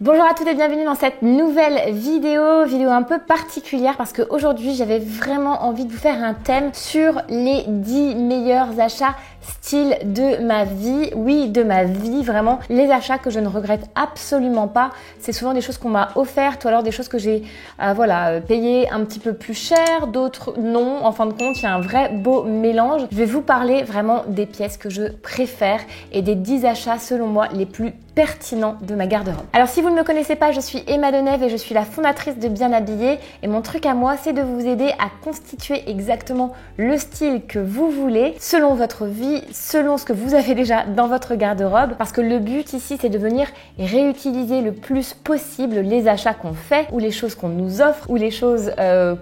Bonjour à toutes et bienvenue dans cette nouvelle vidéo un peu particulière parce qu'aujourd'hui j'avais vraiment envie de vous faire un thème sur les 10 meilleurs achats style de ma vie. Oui, de ma vie, vraiment. Les achats que je ne regrette absolument pas. C'est souvent des choses qu'on m'a offertes ou alors des choses que j'ai payées un petit peu plus cher, d'autres non. En fin de compte, il y a un vrai beau mélange. Je vais vous parler vraiment des pièces que je préfère et des 10 achats selon moi les plus pertinents de ma garde-robe. Alors si vous ne me connaissez pas, je suis Emma Denève et je suis la fondatrice de Bien Habillée et mon truc à moi c'est de vous aider à constituer exactement le style que vous voulez selon votre vie, selon ce que vous avez déjà dans votre garde-robe parce que le but ici c'est de venir réutiliser le plus possible les achats qu'on fait ou les choses qu'on nous offre ou les choses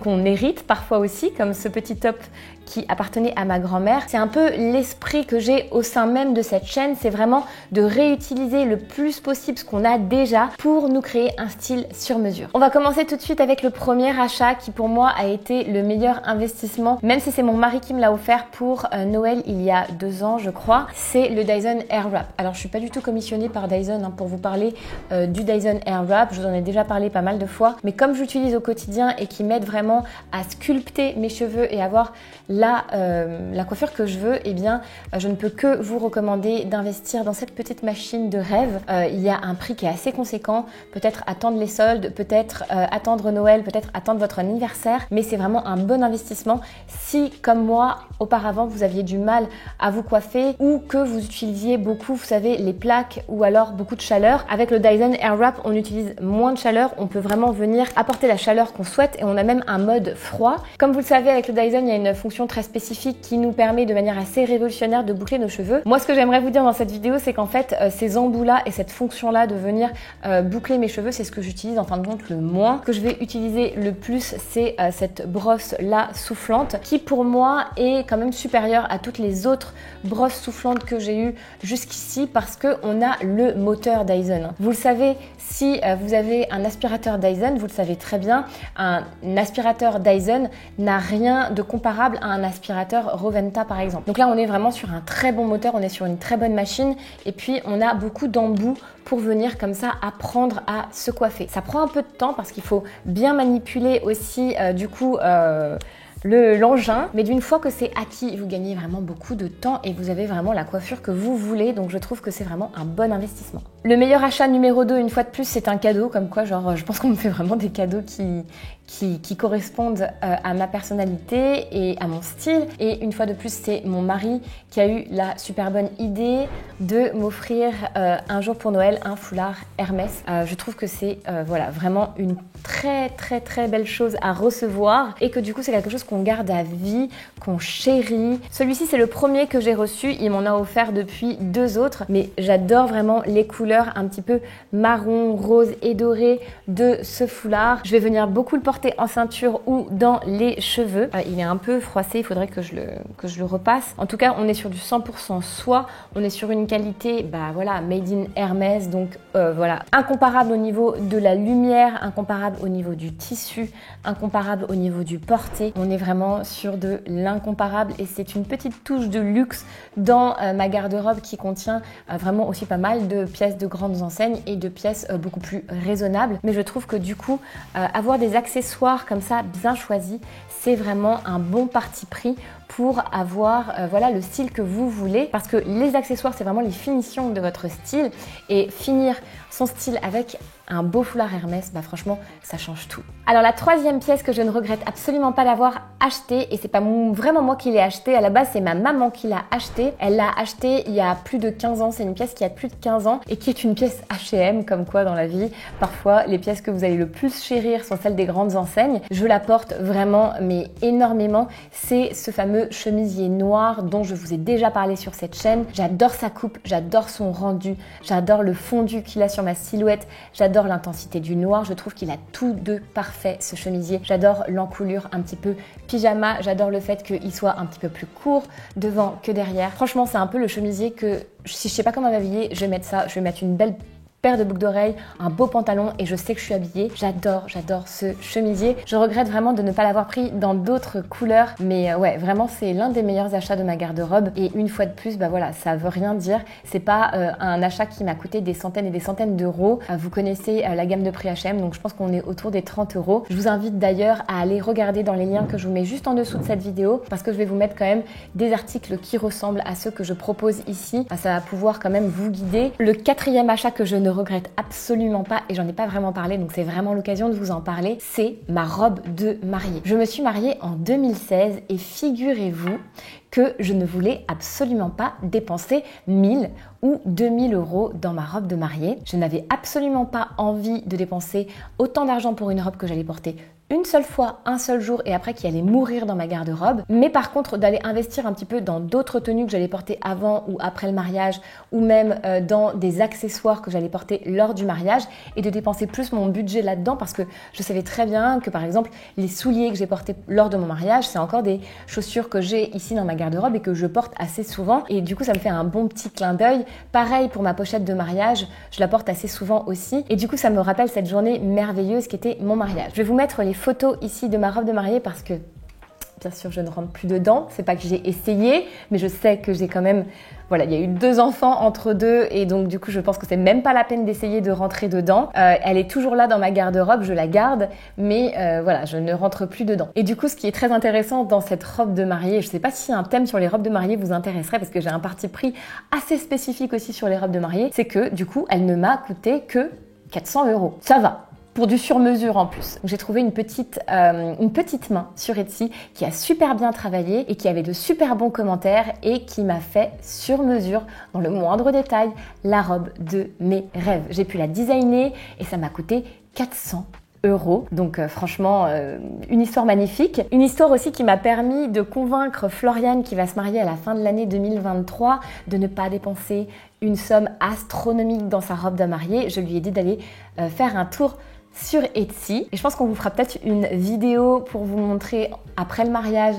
qu'on hérite parfois aussi comme ce petit top qui appartenait à ma grand-mère. C'est un peu l'esprit que j'ai au sein même de cette chaîne, c'est vraiment de réutiliser le plus possible ce qu'on a déjà pour nous créer un style sur mesure. On va commencer tout de suite avec le premier achat qui pour moi a été le meilleur investissement, même si c'est mon mari qui me l'a offert pour Noël il y a 2 ans je crois, c'est le Dyson Airwrap. Alors je suis pas du tout commissionnée par Dyson pour vous parler du Dyson Airwrap, je vous en ai déjà parlé pas mal de fois, mais comme j'utilise au quotidien et qui m'aide vraiment à sculpter mes cheveux et avoir la coiffure que je veux, eh bien je ne peux que vous recommander d'investir dans cette petite machine de rêve. Il y a un prix qui est assez conséquent, peut-être attendre les soldes, peut-être attendre Noël, peut-être attendre votre anniversaire, mais c'est vraiment un bon investissement si comme moi auparavant vous aviez du mal à vous coiffer ou que vous utilisiez beaucoup, vous savez, les plaques ou alors beaucoup de chaleur. Avec le Dyson Airwrap on utilise moins de chaleur, on peut vraiment venir apporter la chaleur qu'on souhaite et on a même un mode froid. Comme vous le savez avec le Dyson il y a une fonction très spécifique qui nous permet de manière assez révolutionnaire de boucler nos cheveux. Moi ce que j'aimerais vous dire dans cette vidéo c'est qu'en fait ces embouts là et cette fonction là de venir boucler mes cheveux c'est ce que j'utilise en fin de compte le moins. Ce que je vais utiliser le plus c'est cette brosse là soufflante qui pour moi est quand même supérieure à toutes les autres brosses soufflantes que j'ai eues jusqu'ici parce qu'on a le moteur Dyson. Vous le savez, si vous avez un aspirateur Dyson, vous le savez très bien, un aspirateur Dyson n'a rien de comparable à un aspirateur Roventa par exemple. Donc là on est vraiment sur un très bon moteur, on est sur une très bonne machine et puis on a beaucoup d'embouts pour venir comme ça apprendre à se coiffer. Ça prend un peu de temps parce qu'il faut bien manipuler aussi l'engin, mais d'une fois que c'est acquis, vous gagnez vraiment beaucoup de temps et vous avez vraiment la coiffure que vous voulez, donc je trouve que c'est vraiment un bon investissement. Le meilleur achat numéro 2, une fois de plus, c'est un cadeau, comme quoi genre je pense qu'on me fait vraiment des cadeaux qui correspondent à ma personnalité et à mon style. Et une fois de plus, c'est mon mari qui a eu la super bonne idée de m'offrir un jour pour Noël un foulard Hermès. Je trouve que c'est vraiment une très belle chose à recevoir et que du coup c'est quelque chose qu'on garde à vie, qu'on chérit. Celui-ci c'est le premier que j'ai reçu, il m'en a offert depuis 2 autres, mais j'adore vraiment les couleurs un petit peu marron, rose et doré de ce foulard. Je vais venir beaucoup le porter en ceinture ou dans les cheveux. Il est un peu froissé, il faudrait que je le repasse. En tout cas on est sur du 100% soie, on est sur une qualité made in Hermès, donc incomparable au niveau de la lumière, incomparable au niveau du tissu, incomparable au niveau du porté. On est vraiment sur de l'incomparable et c'est une petite touche de luxe dans ma garde-robe qui contient vraiment aussi pas mal de pièces de grandes enseignes et de pièces beaucoup plus raisonnables. Mais je trouve que du coup, avoir des accessoires comme ça bien choisis, c'est vraiment un bon parti pris pour avoir le style que vous voulez parce que les accessoires c'est vraiment les finitions de votre style et finir son style avec un beau foulard Hermès, franchement ça change tout. Alors la troisième pièce que je ne regrette absolument pas d'avoir achetée, et c'est pas vraiment moi qui l'ai achetée, à la base c'est ma maman qui l'a achetée. Elle l'a achetée il y a plus de 15 ans, c'est une pièce qui a plus de 15 ans et qui est une pièce H&M, comme quoi dans la vie, parfois les pièces que vous allez le plus chérir sont celles des grandes enseignes. Je la porte vraiment mais énormément, c'est ce fameux chemisier noir dont je vous ai déjà parlé sur cette chaîne. J'adore sa coupe, j'adore son rendu, j'adore le fondu qu'il a sur ma silhouette, j'adore l'intensité du noir, je trouve qu'il a tout de parfait ce chemisier. J'adore l'encoulure un petit peu pyjama, j'adore le fait qu'il soit un petit peu plus court devant que derrière. Franchement c'est un peu le chemisier que si je sais pas comment m'habiller, je vais mettre ça, je vais mettre une belle paire de boucles d'oreilles, un beau pantalon et je sais que je suis habillée. J'adore ce chemisier. Je regrette vraiment de ne pas l'avoir pris dans d'autres couleurs, mais ouais, vraiment c'est l'un des meilleurs achats de ma garde-robe et une fois de plus, bah voilà, ça veut rien dire. C'est pas un achat qui m'a coûté des centaines et des centaines d'euros. Vous connaissez la gamme de prix H&M, donc je pense qu'on est autour des 30 euros. Je vous invite d'ailleurs à aller regarder dans les liens que je vous mets juste en dessous de cette vidéo parce que je vais vous mettre quand même des articles qui ressemblent à ceux que je propose ici. Ça va pouvoir quand même vous guider. Le quatrième achat que je ne regrette absolument pas et j'en ai pas vraiment parlé, donc c'est vraiment l'occasion de vous en parler, c'est ma robe de mariée. Je me suis mariée en 2016 et figurez-vous que je ne voulais absolument pas dépenser 1000 ou 2000 euros dans ma robe de mariée. Je n'avais absolument pas envie de dépenser autant d'argent pour une robe que j'allais porter une seule fois, un seul jour et après qui allait mourir dans ma garde-robe. Mais par contre, d'aller investir un petit peu dans d'autres tenues que j'allais porter avant ou après le mariage ou même dans des accessoires que j'allais porter lors du mariage et de dépenser plus mon budget là-dedans parce que je savais très bien que par exemple, les souliers que j'ai portés lors de mon mariage, c'est encore des chaussures que j'ai ici dans ma garde-robe et que je porte assez souvent et du coup, ça me fait un bon petit clin d'œil. Pareil pour ma pochette de mariage, je la porte assez souvent aussi et du coup, ça me rappelle cette journée merveilleuse qui était mon mariage. Je vais vous mettre les photos ici de ma robe de mariée parce que bien sûr je ne rentre plus dedans, c'est pas que j'ai essayé mais je sais que j'ai quand même, voilà, il y a eu 2 enfants entre deux et donc du coup je pense que c'est même pas la peine d'essayer de rentrer dedans. Elle est toujours là dans ma garde-robe, je la garde mais voilà, je ne rentre plus dedans. Et du coup ce qui est très intéressant dans cette robe de mariée, je sais pas si un thème sur les robes de mariée vous intéresserait parce que j'ai un parti pris assez spécifique aussi sur les robes de mariée, c'est que du coup elle ne m'a coûté que 400 euros. Ça va. Pour du sur-mesure en plus. J'ai trouvé une petite main sur Etsy qui a super bien travaillé et qui avait de super bons commentaires et qui m'a fait sur mesure, dans le moindre détail, la robe de mes rêves. J'ai pu la designer et ça m'a coûté 400 euros. Donc franchement, une histoire magnifique. Une histoire aussi qui m'a permis de convaincre Floriane qui va se marier à la fin de l'année 2023 de ne pas dépenser une somme astronomique dans sa robe de mariée. Je lui ai dit d'aller faire un tour sur Etsy et je pense qu'on vous fera peut-être une vidéo pour vous montrer après le mariage,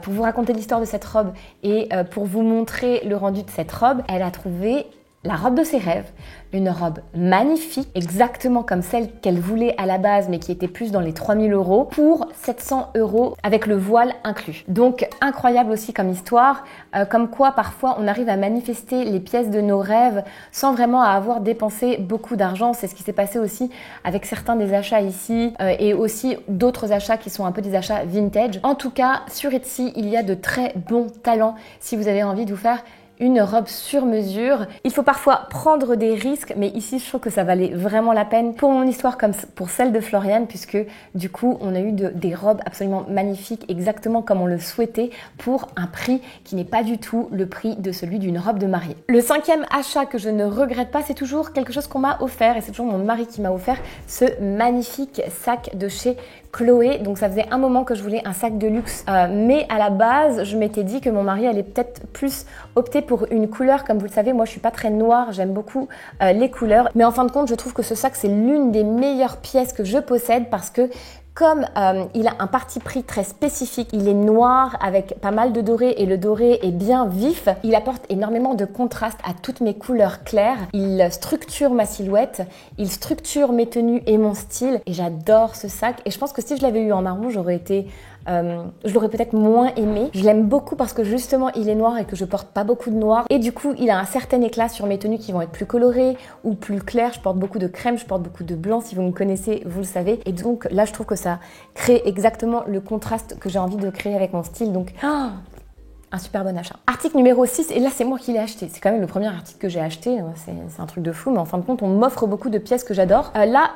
pour vous raconter l'histoire de cette robe et pour vous montrer le rendu de cette robe. Elle a trouvé la robe de ses rêves, une robe magnifique, exactement comme celle qu'elle voulait à la base, mais qui était plus dans les 3000 euros, pour 700 euros avec le voile inclus. Donc incroyable aussi comme histoire, comme quoi parfois on arrive à manifester les pièces de nos rêves sans vraiment avoir dépensé beaucoup d'argent. C'est ce qui s'est passé aussi avec certains des achats ici et aussi d'autres achats qui sont un peu des achats vintage. En tout cas, sur Etsy, il y a de très bons talents si vous avez envie de vous faire une robe sur mesure. Il faut parfois prendre des risques, mais ici je trouve que ça valait vraiment la peine pour mon histoire comme pour celle de Floriane, puisque du coup on a eu des robes absolument magnifiques, exactement comme on le souhaitait, pour un prix qui n'est pas du tout le prix de celui d'une robe de mariée. Le 5e achat que je ne regrette pas, c'est toujours quelque chose qu'on m'a offert et c'est toujours mon mari qui m'a offert ce magnifique sac de chez Chloé. Donc ça faisait un moment que je voulais un sac de luxe, mais à la base je m'étais dit que mon mari allait peut-être plus opter pour une couleur. Comme vous le savez, moi je suis pas très noire, j'aime beaucoup les couleurs, mais en fin de compte je trouve que ce sac c'est l'une des meilleures pièces que je possède parce que comme il a un parti pris très spécifique, il est noir avec pas mal de doré et le doré est bien vif, il apporte énormément de contraste à toutes mes couleurs claires, il structure ma silhouette, il structure mes tenues et mon style et j'adore ce sac et je pense que si je l'avais eu en marron, je l'aurais peut-être moins aimé. Je l'aime beaucoup parce que justement il est noir et que je porte pas beaucoup de noir et du coup il a un certain éclat sur mes tenues qui vont être plus colorées ou plus claires. Je porte beaucoup de crème, je porte beaucoup de blanc, si vous me connaissez vous le savez et donc là je trouve que ça crée exactement le contraste que j'ai envie de créer avec mon style, donc un super bon achat. Article numéro 6, et là c'est moi qui l'ai acheté. C'est quand même le premier article que j'ai acheté, c'est un truc de fou, mais en fin de compte on m'offre beaucoup de pièces que j'adore. Là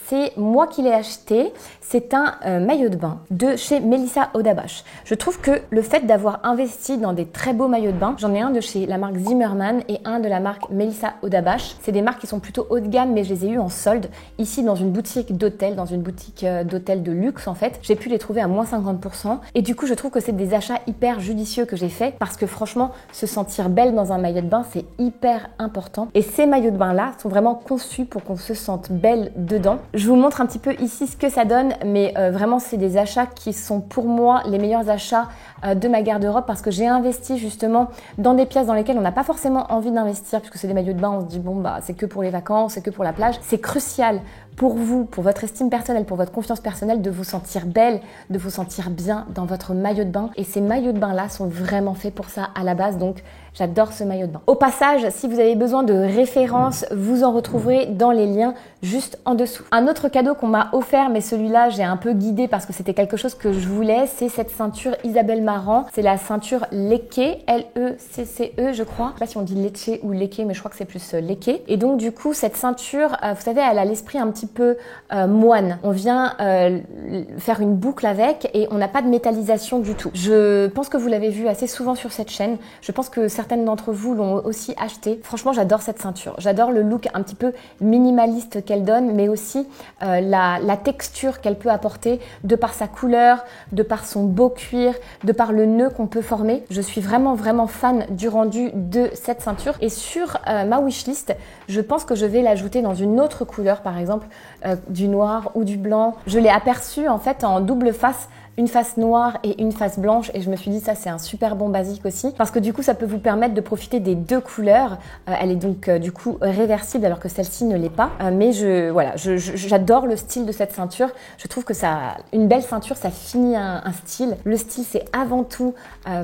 c'est moi qui l'ai acheté, c'est un maillot de bain de chez Melissa Odabash. Je trouve que le fait d'avoir investi dans des très beaux maillots de bain, j'en ai un de chez la marque Zimmermann et un de la marque Melissa Odabash. C'est des marques qui sont plutôt haut de gamme, mais je les ai eu en solde ici dans une boutique d'hôtel, de luxe en fait. J'ai pu les trouver à moins 50% et du coup je trouve que c'est des achats hyper judicieux que j'ai j'ai fait parce que franchement, se sentir belle dans un maillot de bain, c'est hyper important. Et ces maillots de bain-là sont vraiment conçus pour qu'on se sente belle dedans. Je vous montre un petit peu ici ce que ça donne, mais vraiment, c'est des achats qui sont pour moi les meilleurs achats de ma garde-robe parce que j'ai investi justement dans des pièces dans lesquelles on n'a pas forcément envie d'investir puisque c'est des maillots de bain, on se dit bon bah c'est que pour les vacances, c'est que pour la plage. C'est crucial pour vous, pour votre estime personnelle, pour votre confiance personnelle, de vous sentir belle, de vous sentir bien dans votre maillot de bain. Et ces maillots de bain-là sont vraiment faits pour ça à la base, donc j'adore ce maillot de bain. Au passage, si vous avez besoin de références, vous en retrouverez dans les liens juste en dessous. Un autre cadeau qu'on m'a offert, mais celui-là j'ai un peu guidé parce que c'était quelque chose que je voulais, c'est cette ceinture Isabelle Marant. C'est la ceinture Lecce, L-E-C-C-E je crois. Je sais pas si on dit Lecce ou Lecce, mais je crois que c'est plus Lecce. Et donc du coup, cette ceinture, vous savez, elle a l'esprit un petit peu moine. On vient faire une boucle avec et on n'a pas de métallisation du tout. Je pense que vous l'avez vu assez souvent sur cette chaîne. Je pense que certaines d'entre vous l'ont aussi acheté. Franchement, j'adore cette ceinture. J'adore le look un petit peu minimaliste qu'elle donne, mais aussi la texture qu'elle peut apporter de par sa couleur, de par son beau cuir, de par le nœud qu'on peut former. Je suis vraiment fan du rendu de cette ceinture. Et sur ma wishlist, je pense que je vais l'ajouter dans une autre couleur, par exemple du noir ou du blanc. Je l'ai aperçue en fait en double face, une face noire et une face blanche, et je me suis dit ça c'est un super bon basique aussi parce que du coup ça peut vous permettre de profiter des deux couleurs. Elle est donc du coup réversible alors que celle-ci ne l'est pas, mais j'adore le style de cette ceinture. Je trouve que une belle ceinture ça finit un style. Le style c'est avant tout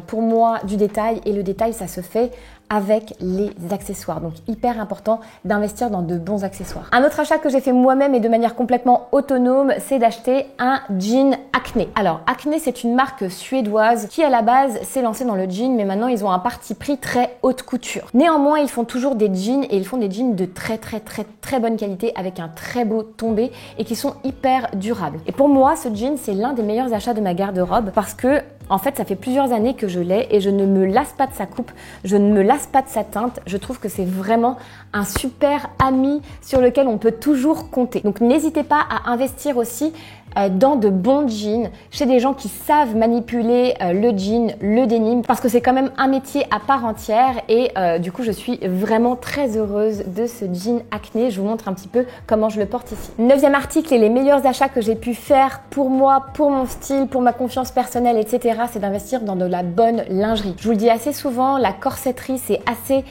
pour moi du détail, et le détail ça se fait avec les accessoires. Donc hyper important d'investir dans de bons accessoires. Un autre achat que j'ai fait moi-même et de manière complètement autonome, c'est d'acheter un jean Acne. Alors Acne, c'est une marque suédoise qui à la base s'est lancée dans le jean, mais maintenant ils ont un parti pris très haute couture. Néanmoins, ils font toujours des jeans, et ils font des jeans de très bonne qualité avec un très beau tombé et qui sont hyper durables. Et pour moi, ce jean, c'est l'un des meilleurs achats de ma garde-robe parce que en fait, ça fait plusieurs années que je l'ai et je ne me lasse pas de sa coupe, je ne me lasse pas de sa teinte. Je trouve que c'est vraiment un super ami sur lequel on peut toujours compter. Donc n'hésitez pas à investir aussi dans de bons jeans, chez des gens qui savent manipuler le jean, le denim, parce que c'est quand même un métier à part entière. Et du coup, je suis vraiment très heureuse de ce jean Acne. Je vous montre un petit peu comment je le porte ici. 9e article et les meilleurs achats que j'ai pu faire pour moi, pour mon style, pour ma confiance personnelle, etc. c'est d'investir dans de la bonne lingerie. Je vous le dis assez souvent, la corsetterie, c'est assez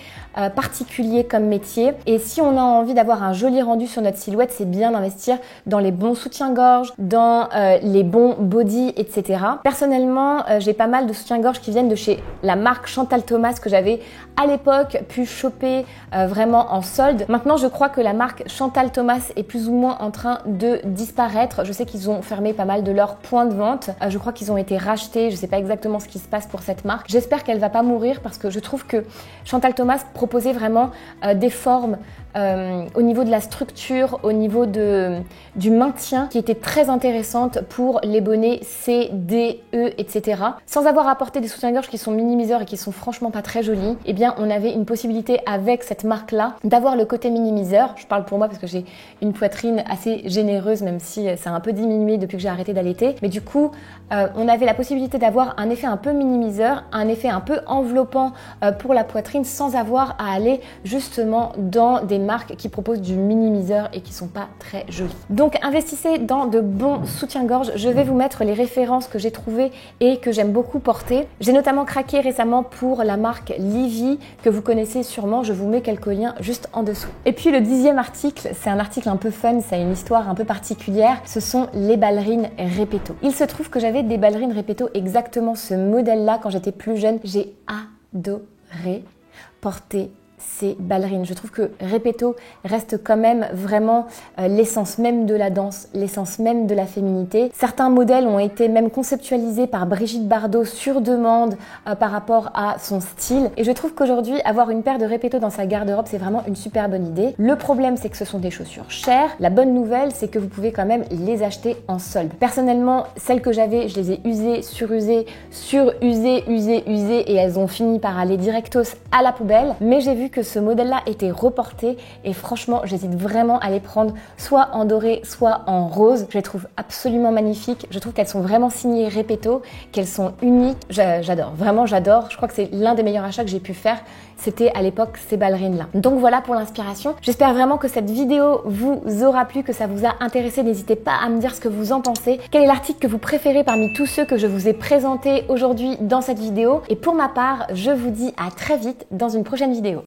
particulier comme métier, et si on a envie d'avoir un joli rendu sur notre silhouette, c'est bien d'investir dans les bons soutiens-gorge, dans les bons body, etc. Personnellement, j'ai pas mal de soutiens-gorge qui viennent de chez la marque Chantal Thomas que j'avais à l'époque pu choper vraiment en solde. Maintenant, je crois que la marque Chantal Thomas est plus ou moins en train de disparaître. Je sais qu'ils ont fermé pas mal de leurs points de vente. Je crois qu'ils ont été rachetés. Je sais pas exactement ce qui se passe pour cette marque. J'espère qu'elle va pas mourir parce que je trouve que Chantal Thomas proposait vraiment des formes au niveau de la structure, au niveau du maintien qui était très intéressante pour les bonnets C, D, E, etc. Sans avoir apporté des soutiens-gorge qui sont minimiseurs et qui sont franchement pas très jolis, eh bien on avait une possibilité avec cette marque-là d'avoir le côté minimiseur. Je parle pour moi parce que j'ai une poitrine assez généreuse, même si ça a un peu diminué depuis que j'ai arrêté d'allaiter. Mais du coup, on avait la possibilité d'avoir un effet un peu minimiseur, un effet un peu enveloppant pour la poitrine sans avoir à aller justement dans des marques qui proposent du minimiseur et qui sont pas très jolies. Donc investissez dans de bons soutiens-gorge. Je vais vous mettre les références que j'ai trouvées et que j'aime beaucoup porter. J'ai notamment craqué récemment pour la marque Livy que vous connaissez sûrement. Je vous mets quelques liens juste en dessous. Et puis le 10e article, c'est un article un peu fun, ça a une histoire un peu particulière. Ce sont les ballerines Repetto. Il se trouve que j'avais des ballerines Repetto exactement ce modèle-là quand j'étais plus jeune. J'ai adoré porter ces ballerines. Je trouve que Repetto reste quand même vraiment l'essence même de la danse, l'essence même de la féminité. Certains modèles ont été même conceptualisés par Brigitte Bardot sur demande par rapport à son style. Et je trouve qu'aujourd'hui, avoir une paire de Repetto dans sa garde-robe, c'est vraiment une super bonne idée. Le problème, c'est que ce sont des chaussures chères. La bonne nouvelle, c'est que vous pouvez quand même les acheter en solde. Personnellement, celles que j'avais, je les ai usées, surusées, usées, et elles ont fini par aller directos à la poubelle. Mais j'ai vu vu que ce modèle-là était reporté et franchement, j'hésite vraiment à les prendre soit en doré, soit en rose. Je les trouve absolument magnifiques. Je trouve qu'elles sont vraiment signées Repetto, qu'elles sont uniques. J'adore, vraiment j'adore. Je crois que c'est l'un des meilleurs achats que j'ai pu faire. C'était à l'époque ces ballerines-là. Donc voilà pour l'inspiration. J'espère vraiment que cette vidéo vous aura plu, que ça vous a intéressé. N'hésitez pas à me dire ce que vous en pensez. Quel est l'article que vous préférez parmi tous ceux que je vous ai présentés aujourd'hui dans cette vidéo? Et pour ma part, je vous dis à très vite dans une prochaine vidéo.